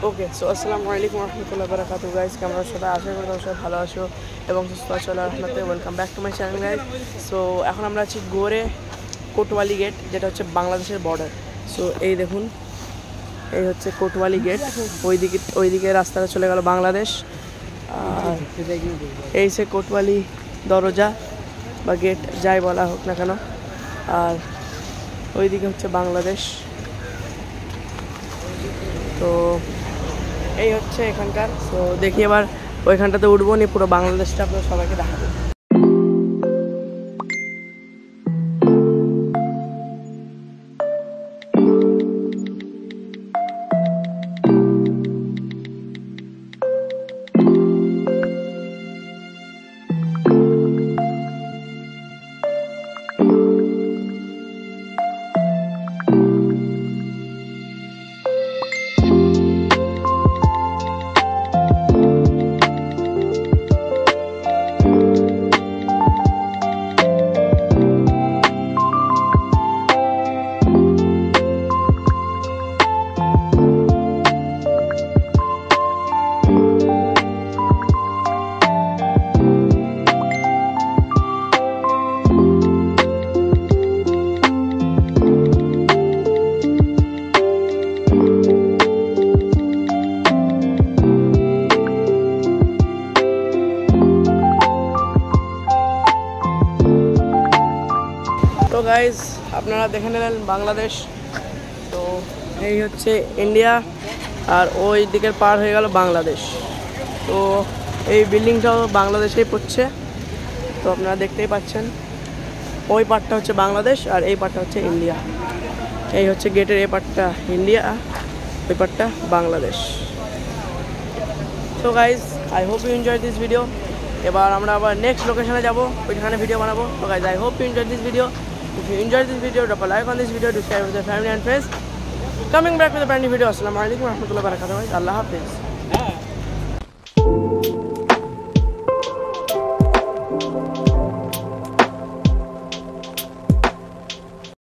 ওকে, so আসসালামু আলাইকুম রহমতুল্লাহ বারাকাতুহু গাইস, কেমন আছো সবাই? আশা করি তোমরা সবাই ভালো আছো এবং সুস্থ আছো আল্লাহর রহমতে। Welcome back to my channel guys. So এখন আমরা আছি গোরে কোটওয়ালি গেট, যেটা হচ্ছে বাংলাদেশের বর্ডার। সো এই দেখুন, এই হচ্ছে কোটওয়ালি গেট। ওইদিকে রাস্তাটা চলে গেল বাংলাদেশ, আর এই সে কোটওয়ালি দরজা বা গেট যাই বলা হোক না কেন, আর ওইদিকে হচ্ছে বাংলাদেশ। তো এই হচ্ছে এখানকার। তো দেখি এবার ওইখানটাতে উঠবো, নিয়ে পুরো বাংলাদেশটা আপনার সবাইকে দেখাবো। তো গাইজ, আপনারা দেখে নিলেন বাংলাদেশ। তো এই হচ্ছে ইন্ডিয়া, আর ওই দিকের পার হয়ে গেল বাংলাদেশ। তো এই বিল্ডিংটাও বাংলাদেশেই পড়ছে। তো আপনারা দেখতেই পাচ্ছেন, ওই পার্টটা হচ্ছে বাংলাদেশ আর এই পার্টটা হচ্ছে ইন্ডিয়া। এই হচ্ছে গেটের এই পার্টটা ইন্ডিয়া, ওই পার্টটা বাংলাদেশ। তো guys, I hope you enjoy this video. এবার আমরা আবার নেক্সট লোকেশনে যাবো, ওইখানে ভিডিও বানাবো। তো guys, I hope you enjoy this video. If you enjoyed this video, drop a like on this video, do share with your family and friends. Coming back with a brand new video. Assalamu alaikum warahmatullahi wabarakatuh. Allah Hafiz.